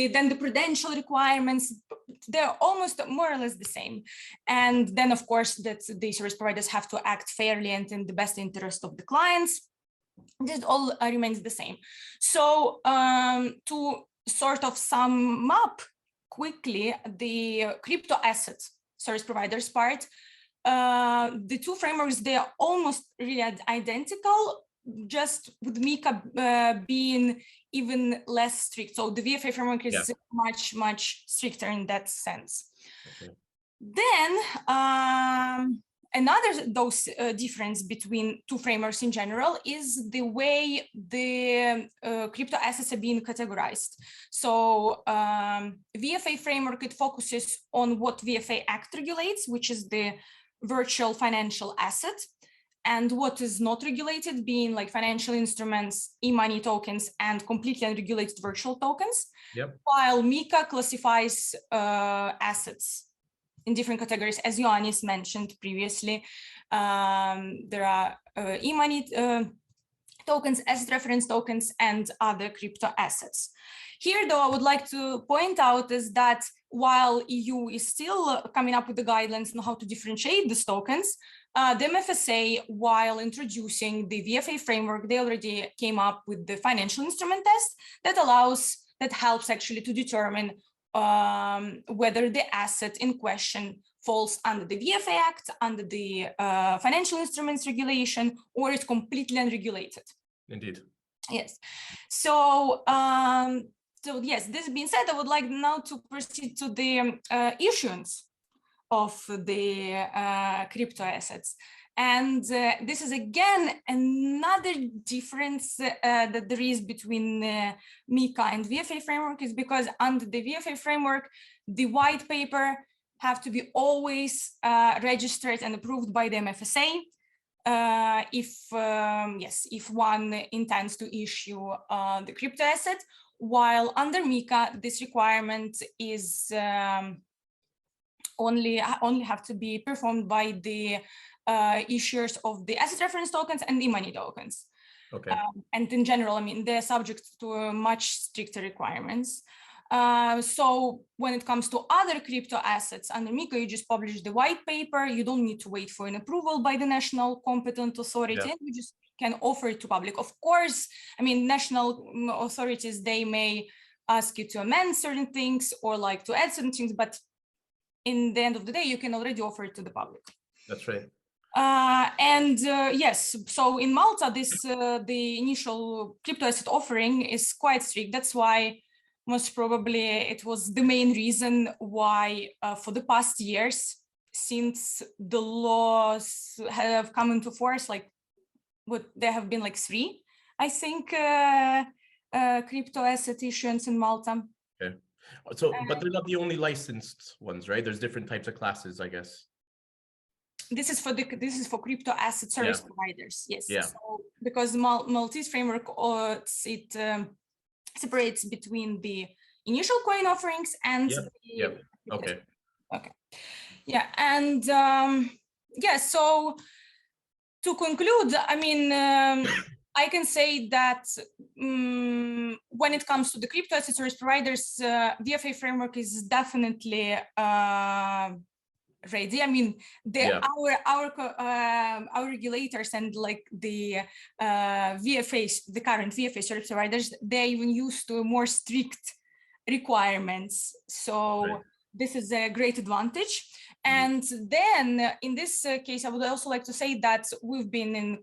then the prudential requirements, they're almost more or less the same. And then, of course, that the service providers have to act fairly and in the best interest of the clients. This all remains the same. So to sort of sum up quickly the crypto assets service providers part, the two frameworks, they are almost really identical, just with MiCA being even less strict. So the VFA framework is much, much stricter in that sense. Then another difference between two frameworks in general is the way the crypto assets are being categorized. So VFA framework, it focuses on what VFA Act regulates, which is the virtual financial asset, and what is not regulated, being like financial instruments, e-money tokens, and completely unregulated virtual tokens. While MiCA classifies assets in different categories, as Ioannis mentioned previously. There are e-money tokens, asset reference tokens, and other crypto assets. Here, though, I would like to point out is that while EU is still coming up with the guidelines on how to differentiate these tokens, the MFSA, while introducing the VFA framework, they already came up with the financial instrument test that helps actually to determine whether the asset in question falls under the VFA Act, under the financial instruments regulation, or it's completely unregulated. Indeed. Yes. So, yes, this being said, I would like now to proceed to the issuance of the crypto assets. And this is again another difference that there is between MiCA and VFA framework, is because under the VFA framework, the white paper have to be always registered and approved by the MFSA if one intends to issue the crypto asset. While under MiCA, this requirement is only have to be performed by the issuers of the asset reference tokens and the money tokens. And in general, I mean, they're subject to much stricter requirements. So when it comes to other crypto assets under MiCA, you just publish the white paper. You don't need to wait for an approval by the national competent authority, and you just can offer it to public. Of course, I mean, national authorities, they may ask you to amend certain things or like to add certain things, but in the end of the day, you can already offer it to the public. That's right. Yes, so in Malta, this the initial crypto asset offering is quite strict. That's why most probably it was the main reason why for the past years, since the laws have come into force, like there have been like 3, I think, crypto asset issuance in Malta. Okay. So, but they're not the only licensed ones, right? There's different types of classes, I guess. This is for crypto asset service providers, yes. Yeah. So, because the Maltese framework, it separates between the initial coin offerings and Okay. Yeah, and yeah. So to conclude, I mean, I can say that when it comes to the crypto asset service providers, DFA framework is definitely ready. I mean, our regulators and like the VFAs, the current VFA service providers, they even used to more strict requirements. So this is a great advantage. And then in this case, I would also like to say that we've been in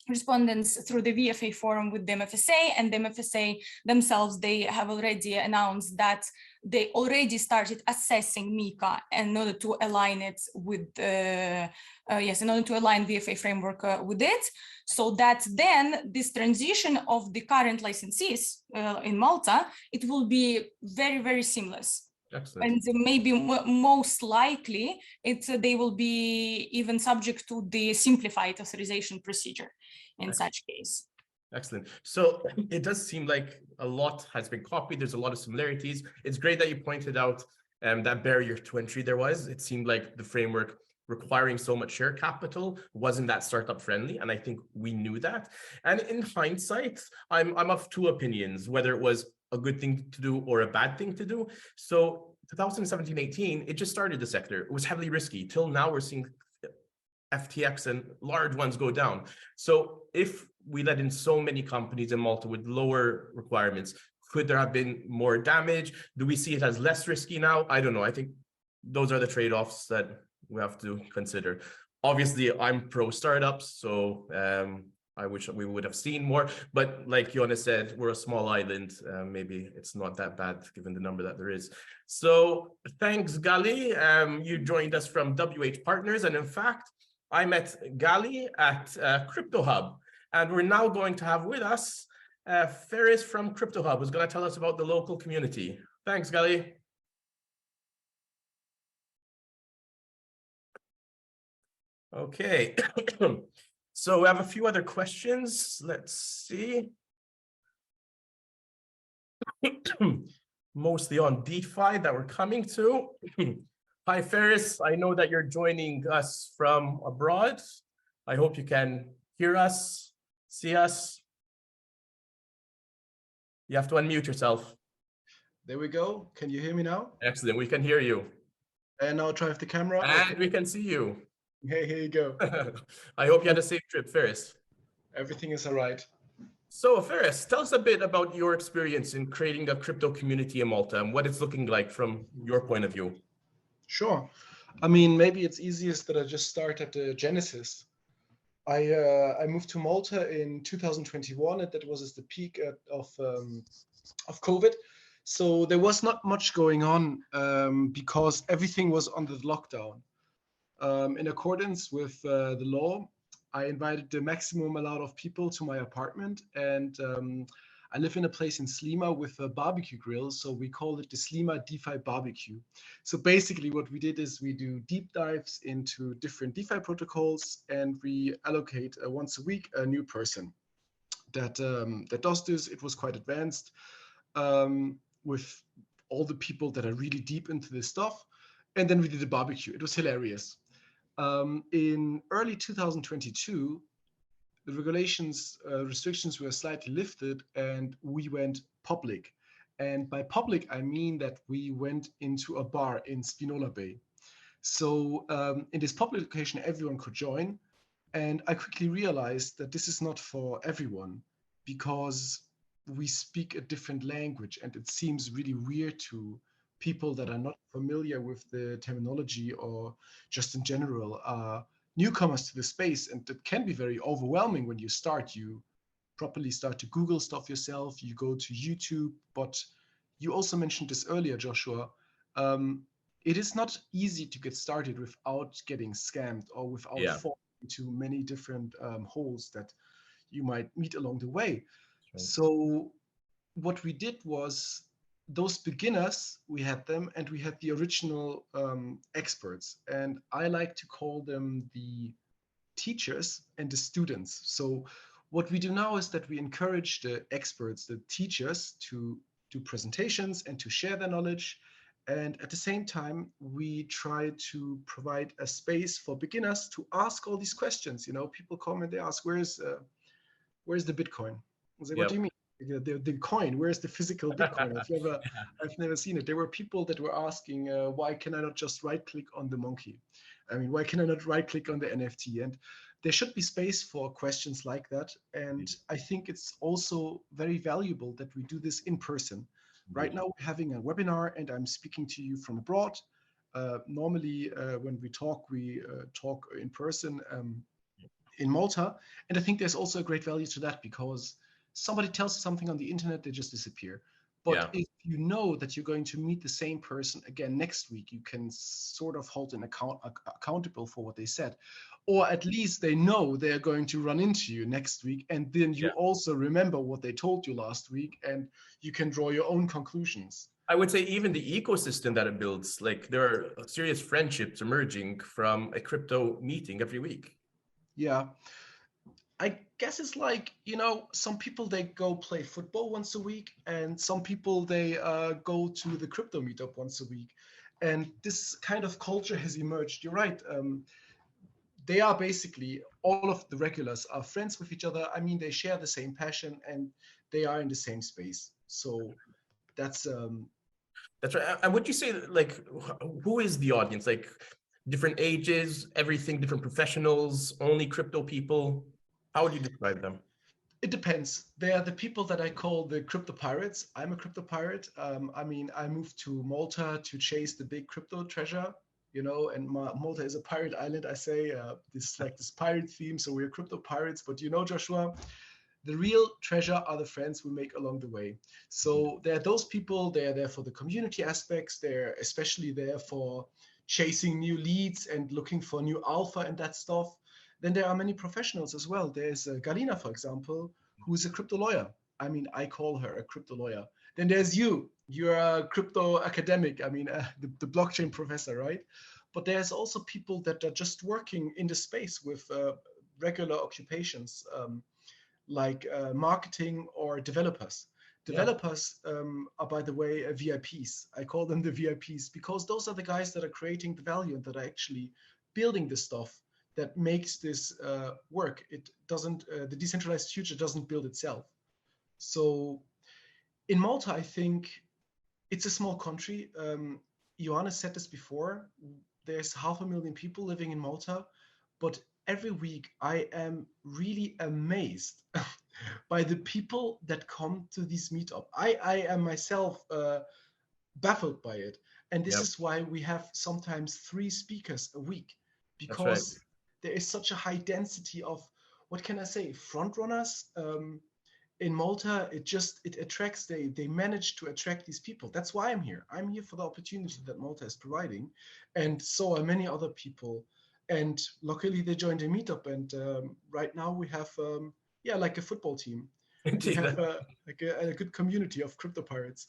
correspondence through the VFA forum with the MFSA, and the MFSA themselves, they have already announced that they already started assessing MiCA in order to align it with, in order to align VFA framework with it, so that then this transition of the current licensees in Malta, it will be very, very seamless. Excellent. And maybe most likely they will be even subject to the simplified authorization procedure in such case. Excellent. So it does seem like a lot has been copied. There's a lot of similarities. It's great that you pointed out that barrier to entry there was. It seemed like the framework requiring so much share capital wasn't that startup friendly. And I think we knew that. And in hindsight, I'm of two opinions, whether it was a good thing to do or a bad thing to do. So 2017-18, it just started the sector. It was heavily risky. Till now, we're seeing FTX and large ones go down. So if we let in so many companies in Malta with lower requirements, could there have been more damage? Do we see it as less risky now? I don't know. I think those are the trade-offs that we have to consider. Obviously, I'm pro startups, so I wish we would have seen more, but like Jonas said, we're a small island. Maybe it's not that bad given the number that there is. So thanks, Gali. You joined us from WH Partners. And in fact, I met Gali at Crypto Hub, and we're now going to have with us Ferris from Crypto Hub, who's going to tell us about the local community. Thanks, Gali. Okay. So we have a few other questions. Let's see. Mostly on DeFi that we're coming to. Hi, Ferris. I know that you're joining us from abroad. I hope you can hear us, see us. You have to unmute yourself. There we go. Can you hear me now? Excellent. We can hear you. And now try with the camera. And okay. we can see you. Hey, here you go. I hope you had a safe trip, Ferris. Everything is all right. So Ferris, tell us a bit about your experience in creating a crypto community in Malta and what it's looking like from your point of view. Sure. I mean, maybe it's easiest that I just start at the genesis. I moved to Malta in 2021, and that was at the peak of COVID. So there was not much going on because everything was under the lockdown. In accordance with the law, I invited the maximum amount of people to my apartment, and I live in a place in Slima with a barbecue grill, so we call it the Slima DeFi barbecue. So basically what we did is we do deep dives into different DeFi protocols, and we allocate once a week a new person that does this. It was quite advanced with all the people that are really deep into this stuff. And then we did a barbecue. It was hilarious. In early 2022, the restrictions were slightly lifted, and we went public. And by public, I mean that we went into a bar in Spinola Bay. So in this public location, everyone could join. And I quickly realized that this is not for everyone, because we speak a different language, and it seems really weird to people that are not familiar with the terminology or just in general newcomers to the space. And it can be very overwhelming when you start. You properly start to Google stuff yourself, you go to YouTube, but you also mentioned this earlier, Joshua. It is not easy to get started without getting scammed or without falling into many different holes that you might meet along the way. Right. So what we did was, those beginners, we had them, and we had the original experts, and I like to call them the teachers and the students. So what we do now is that we encourage the experts, the teachers, to do presentations and to share their knowledge. And at the same time, we try to provide a space for beginners to ask all these questions. You know, people come and they ask, where is where's the Bitcoin? I was like, Yep. what do you mean? The coin, where's the physical Bitcoin? I've never seen it. There were people that were asking, why can I not just right click on the monkey? I mean, why can I not right click on the NFT? And there should be space for questions like that. And I think it's also very valuable that we do this in person. Right now, we're having a webinar and I'm speaking to you from abroad. Normally, when we talk in person in Malta. And I think there's also a great value to that because somebody tells you something on the internet, they just disappear. But if you know that you're going to meet the same person again next week, you can sort of hold an accountable for what they said. Or at least they know they're going to run into you next week. And then you also remember what they told you last week and you can draw your own conclusions. I would say even the ecosystem that it builds, like there are serious friendships emerging from a crypto meeting every week. Yeah. I guess it's like, some people, they go play football once a week and some people, they go to the crypto meetup once a week. And this kind of culture has emerged. You're right. They are basically, all of the regulars are friends with each other. I mean, they share the same passion and they are in the same space. So that's right. And would you say, like, who is the audience? Like different ages, everything, different professionals, only crypto people? How would you describe them? It depends. They are the people that I call the crypto pirates. I'm a crypto pirate. I mean, I moved to Malta to chase the big crypto treasure, and Malta is a pirate island. I say this pirate theme. So we're crypto pirates. But Joshua, the real treasure are the friends we make along the way. So there are those people, they're there for the community aspects. They're especially there for chasing new leads and looking for new alpha and that stuff. Then there are many professionals as well. There's Galina, for example, who is a crypto lawyer. I mean, I call her a crypto lawyer. Then there's you. You're a crypto academic. I mean, the blockchain professor, right? But there's also people that are just working in the space with regular occupations, like marketing or developers. Developers are, by the way, VIPs. I call them the VIPs because those are the guys that are creating the value and that are actually building the stuff that makes this work. It doesn't, the decentralized future doesn't build itself. So in Malta, I think it's a small country. Johannes said this before, there's 500,000 people living in Malta, but every week I am really amazed by the people that come to these meetup. I am myself baffled by it. And this is why we have sometimes 3 speakers a week, because there is such a high density of, what can I say, front runners in Malta. It attracts, they manage to attract these people. That's why I'm here. I'm here for the opportunity that Malta is providing. And so are many other people. And luckily they joined a meetup. And right now we have, like a football team. We have a good community of crypto pirates.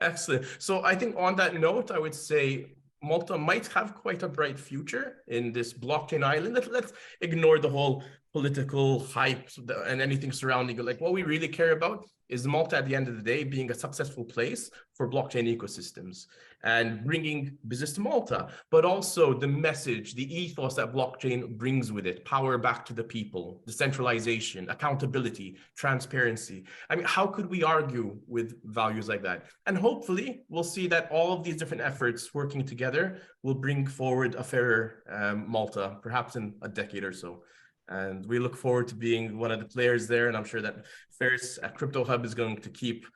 Excellent. So I think on that note, I would say Malta might have quite a bright future in this blockchain island. Let's ignore the whole political hype and anything surrounding it. Like what we really care about is Malta at the end of the day being a successful place for blockchain ecosystems and bringing business to Malta, but also the message, the ethos that blockchain brings with it, power back to the people, decentralization, accountability, transparency. I mean, how could we argue with values like that? And hopefully we'll see that all of these different efforts working together will bring forward a fairer Malta, perhaps in a decade or so. And we look forward to being one of the players there. And I'm sure that Ferris at Crypto Hub is going to keep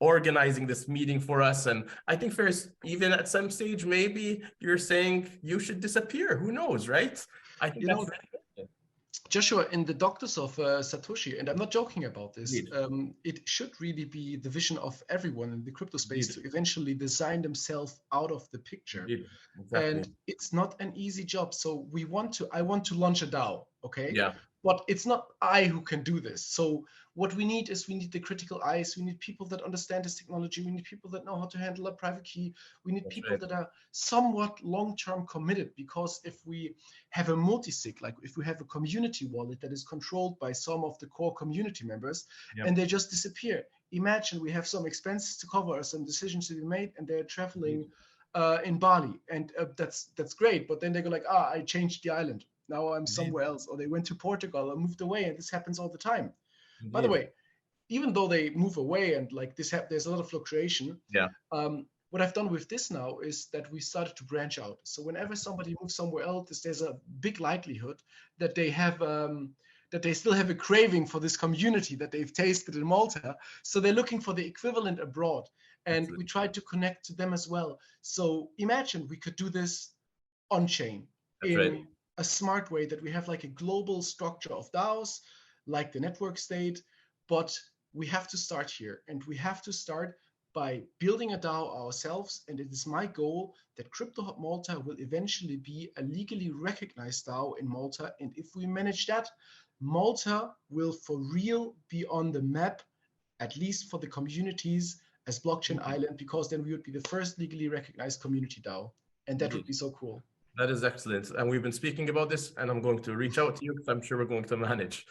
organizing this meeting for us. And I think, Ferris, even at some stage, maybe you're saying you should disappear. Who knows, right? I think that's really good. Joshua, in the Doctors of Satoshi, and I'm not joking about this, it should really be the vision of everyone in the crypto space to eventually design themselves out of the picture. Exactly. And it's not an easy job. So I want to launch a DAO, okay? Yeah. But it's not I who can do this. So what we need is the critical eyes. We need people that understand this technology. We need people that know how to handle a private key. We need people that are somewhat long-term committed, because if we have a multi-sig, like if we have a community wallet that is controlled by some of the core community members and they just disappear. Imagine we have some expenses to cover, some decisions to be made, and they're traveling in Bali, and that's great. But then they go like, I changed the island. Now I'm somewhere else, or they went to Portugal or moved away, and this happens all the time. By the Indeed. way, even though they move away and like this, there's a lot of fluctuation. Yeah. What I've done with this now is that we started to branch out. So whenever somebody moves somewhere else, there's a big likelihood that they have that they still have a craving for this community that they've tasted in Malta. So they're looking for the equivalent abroad, and Absolutely. we tried to connect to them as well. So imagine we could do this on chain in right. a smart way, that we have like a global structure of DAOs, like the network state, but we have to start here, and we have to start by building a DAO ourselves. And it is my goal that Crypto Hub Malta will eventually be a legally recognized DAO in Malta. And if we manage that, Malta will for real be on the map, at least for the communities, as blockchain island, because then we would be the first legally recognized community DAO. And that would be so cool. That is excellent. And we've been speaking about this, and I'm going to reach out to you because I'm sure we're going to manage.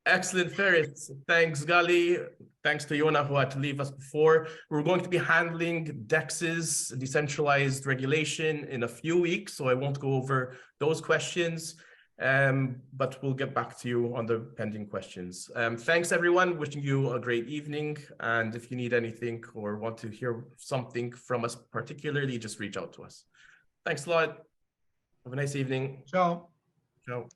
Excellent, Ferit. Thanks, Gali. Thanks to Yona, who had to leave us before. We're going to be handling DEX's decentralized regulation in a few weeks, so I won't go over those questions, but we'll get back to you on the pending questions. Thanks, everyone. Wishing you a great evening. And if you need anything or want to hear something from us particularly, just reach out to us. Thanks a lot. Have a nice evening. Ciao. Ciao.